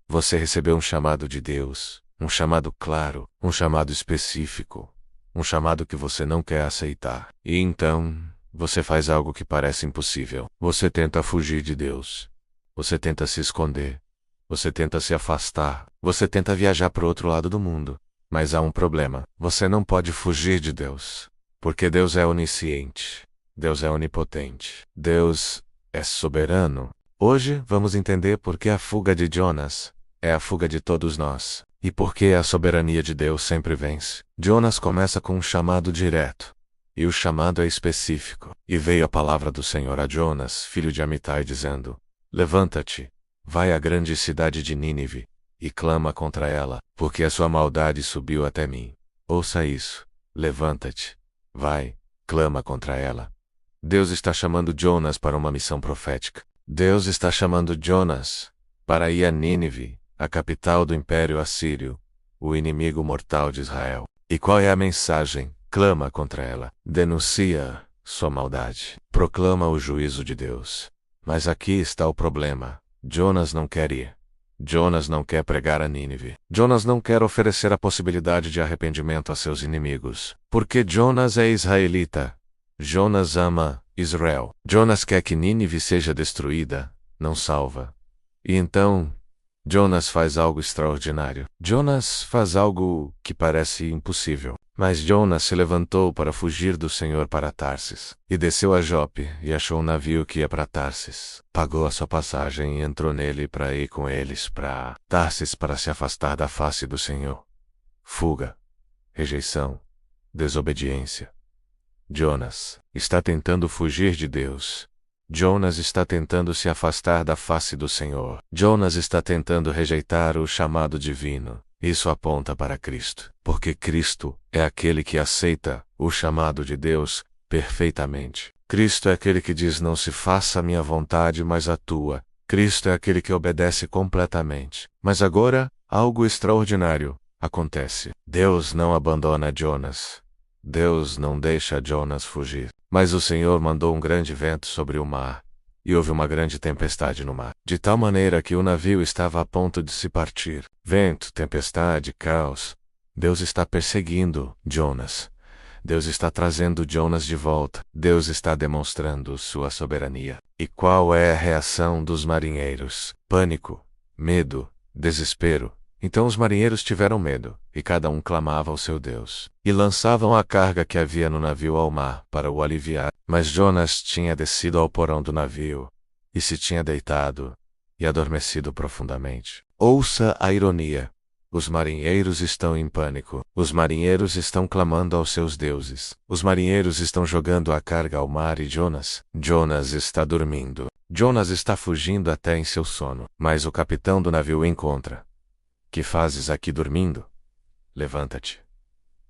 Você recebeu um chamado de Deus, um chamado claro, um chamado específico, um chamado que você não quer aceitar. E então, você faz algo que parece impossível. Você tenta fugir de Deus. Você tenta se esconder. Você tenta se afastar. Você tenta viajar para o outro lado do mundo. Mas há um problema. Você não pode fugir de Deus. Porque Deus é onisciente. Deus é onipotente. Deus é soberano. Hoje, vamos entender por que a fuga de Jonas é a fuga de todos nós. E por que a soberania de Deus sempre vence. Jonas começa com um chamado direto. E o chamado é específico. E veio a palavra do Senhor a Jonas, filho de Amitai, dizendo: Levanta-te, vai à grande cidade de Nínive, e clama contra ela, porque a sua maldade subiu até mim. Ouça isso. Levanta-te, vai, clama contra ela. Deus está chamando Jonas para uma missão profética. Deus está chamando Jonas para ir a Nínive, a capital do Império Assírio, o inimigo mortal de Israel. E qual é a mensagem? Clama contra ela. Denuncia sua maldade. Proclama o juízo de Deus. Mas aqui está o problema. Jonas não quer ir. Jonas não quer pregar a Nínive. Jonas não quer oferecer a possibilidade de arrependimento a seus inimigos. Porque Jonas é israelita. Jonas ama Israel. Jonas quer que Nínive seja destruída, não salva. E então, Jonas faz algo extraordinário. Jonas faz algo que parece impossível. Mas Jonas se levantou para fugir do Senhor para Tarsis. E desceu a Jope, e achou um navio que ia para Tarsis. Pagou a sua passagem e entrou nele para ir com eles para Tarsis para se afastar da face do Senhor. Fuga, rejeição, desobediência. Jonas está tentando fugir de Deus. Jonas está tentando se afastar da face do Senhor. Jonas está tentando rejeitar o chamado divino. Isso aponta para Cristo, porque Cristo é aquele que aceita o chamado de Deus perfeitamente. Cristo é aquele que diz: não se faça a minha vontade, mas a tua. Cristo é aquele que obedece completamente. Mas agora, algo extraordinário acontece. Deus não abandona Jonas. Deus não deixa Jonas fugir. Mas o Senhor mandou um grande vento sobre o mar, e houve uma grande tempestade no mar, de tal maneira que o navio estava a ponto de se partir. Vento, tempestade, caos. Deus está perseguindo Jonas. Deus está trazendo Jonas de volta. Deus está demonstrando sua soberania. E qual é a reação dos marinheiros? Pânico, medo, desespero. Então os marinheiros tiveram medo, e cada um clamava ao seu Deus. E lançavam a carga que havia no navio ao mar, para o aliviar. Mas Jonas tinha descido ao porão do navio, e se tinha deitado, e adormecido profundamente. Ouça a ironia. Os marinheiros estão em pânico. Os marinheiros estão clamando aos seus deuses. Os marinheiros estão jogando a carga ao mar e Jonas está dormindo. Jonas está fugindo até em seu sono. Mas o capitão do navio o encontra. Que fazes aqui dormindo? Levanta-te.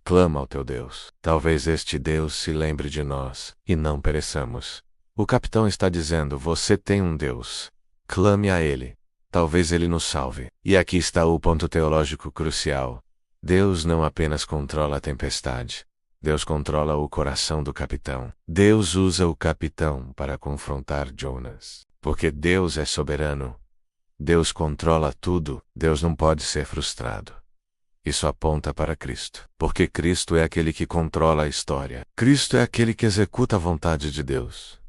Clama ao teu Deus. Talvez este Deus se lembre de nós, e não pereçamos. O capitão está dizendo: você tem um Deus. Clame a ele. Talvez ele nos salve. E aqui está o ponto teológico crucial. Deus não apenas controla a tempestade. Deus controla o coração do capitão. Deus usa o capitão para confrontar Jonas. Porque Deus é soberano. Deus controla tudo. Deus não pode ser frustrado. Isso aponta para Cristo. Porque Cristo é aquele que controla a história. Cristo é aquele que executa a vontade de Deus.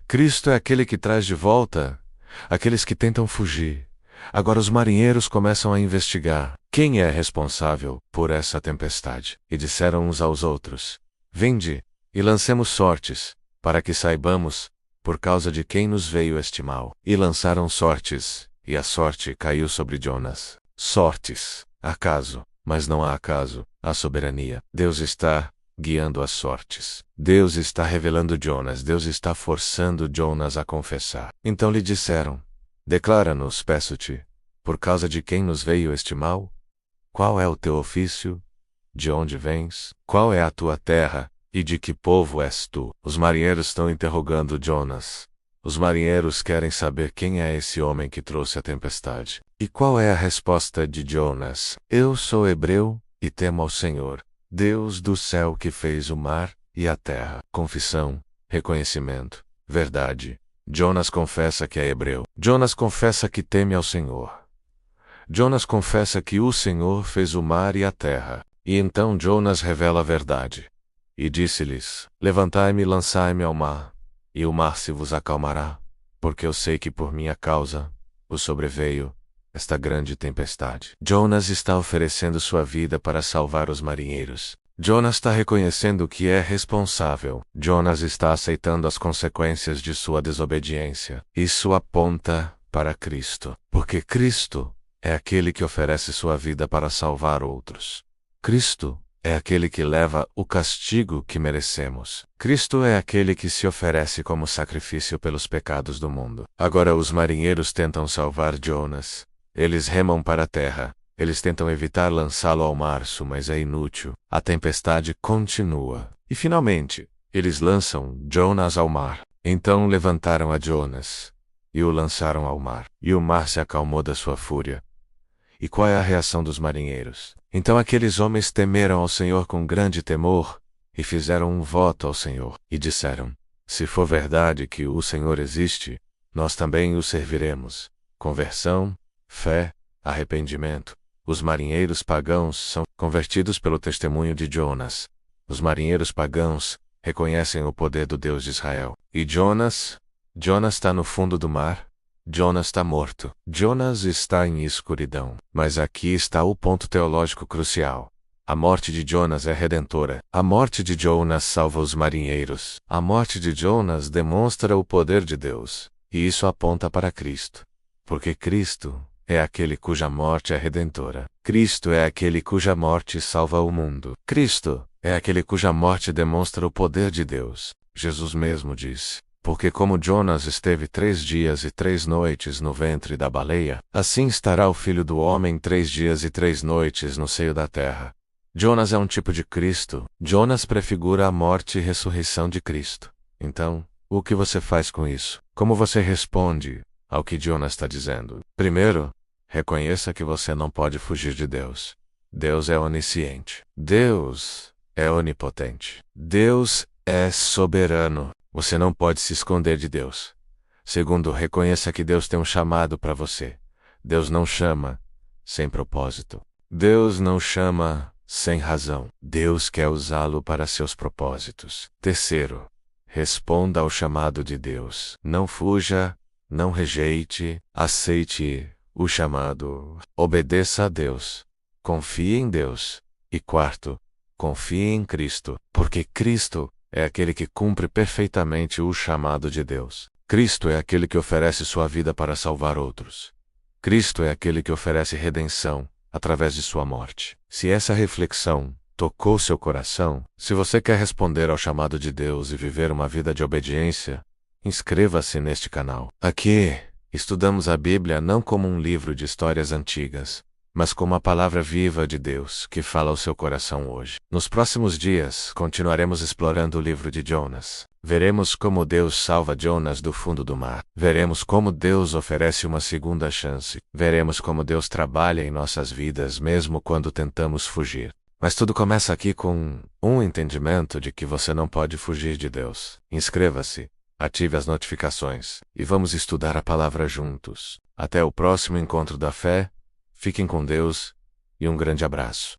Cristo é aquele que traz de volta aqueles que tentam fugir. Agora os marinheiros começam a investigar quem é responsável por essa tempestade. E disseram uns aos outros: vinde, e lancemos sortes, para que saibamos por causa de quem nos veio este mal. E lançaram sortes, e a sorte caiu sobre Jonas. Sortes, acaso, mas não há acaso, há soberania. Deus está guiando as sortes. Deus está revelando Jonas. Deus está forçando Jonas a confessar. Então lhe disseram: declara-nos, peço-te, por causa de quem nos veio este mal? Qual é o teu ofício? De onde vens? Qual é a tua terra? E de que povo és tu? Os marinheiros estão interrogando Jonas. Os marinheiros querem saber quem é esse homem que trouxe a tempestade. E qual é a resposta de Jonas? Eu sou hebreu, e temo ao Senhor, Deus do céu que fez o mar e a terra. Confissão, reconhecimento, verdade. Jonas confessa que é hebreu. Jonas confessa que teme ao Senhor. Jonas confessa que o Senhor fez o mar e a terra. E então Jonas revela a verdade. E disse-lhes: Levantai-me e lançai-me ao mar, e o mar se vos acalmará, porque eu sei que por minha causa vos sobreveio esta grande tempestade. Jonas está oferecendo sua vida para salvar os marinheiros. Jonas está reconhecendo que é responsável. Jonas está aceitando as consequências de sua desobediência. Isso aponta para Cristo, porque Cristo é aquele que oferece sua vida para salvar outros. Cristo é aquele que leva o castigo que merecemos. Cristo é aquele que se oferece como sacrifício pelos pecados do mundo. Agora os marinheiros tentam salvar Jonas. Eles remam para a terra. Eles tentam evitar lançá-lo ao mar, mas é inútil. A tempestade continua. E finalmente, eles lançam Jonas ao mar. Então levantaram a Jonas e o lançaram ao mar. E o mar se acalmou da sua fúria. E qual é a reação dos marinheiros? Então aqueles homens temeram ao Senhor com grande temor e fizeram um voto ao Senhor. E disseram: Se for verdade que o Senhor existe, nós também o serviremos. Conversão, fé, arrependimento. Os marinheiros pagãos são convertidos pelo testemunho de Jonas. Os marinheiros pagãos reconhecem o poder do Deus de Israel. E Jonas está no fundo do mar. Jonas está morto. Jonas está em escuridão. Mas aqui está o ponto teológico crucial. A morte de Jonas é redentora. A morte de Jonas salva os marinheiros. A morte de Jonas demonstra o poder de Deus. E isso aponta para Cristo. Porque Cristo é aquele cuja morte é redentora. Cristo é aquele cuja morte salva o mundo. Cristo é aquele cuja morte demonstra o poder de Deus. Jesus mesmo disse: Porque como Jonas esteve 3 dias e 3 noites no ventre da baleia, assim estará o Filho do Homem 3 dias e 3 noites no seio da terra. Jonas é um tipo de Cristo. Jonas prefigura a morte e ressurreição de Cristo. Então, o que você faz com isso? Como você responde ao que Jonas está dizendo? Primeiro, reconheça que você não pode fugir de Deus. Deus é onisciente. Deus é onipotente. Deus é soberano. Você não pode se esconder de Deus. Segundo, reconheça que Deus tem um chamado para você. Deus não chama sem propósito. Deus não chama sem razão. Deus quer usá-lo para seus propósitos. Terceiro, responda ao chamado de Deus. Não fuja, não rejeite, aceite o chamado. Obedeça a Deus. Confie em Deus. E quarto, confie em Cristo, porque Cristo é aquele que cumpre perfeitamente o chamado de Deus. Cristo é aquele que oferece sua vida para salvar outros. Cristo é aquele que oferece redenção através de sua morte. Se essa reflexão tocou seu coração, se você quer responder ao chamado de Deus e viver uma vida de obediência, inscreva-se neste canal. Aqui, estudamos a Bíblia não como um livro de histórias antigas, mas como a palavra viva de Deus que fala ao seu coração hoje. Nos próximos dias, continuaremos explorando o livro de Jonas. Veremos como Deus salva Jonas do fundo do mar. Veremos como Deus oferece uma segunda chance. Veremos como Deus trabalha em nossas vidas mesmo quando tentamos fugir. Mas tudo começa aqui com um entendimento de que você não pode fugir de Deus. Inscreva-se, ative as notificações e vamos estudar a palavra juntos. Até o próximo encontro da fé. Fiquem com Deus e um grande abraço.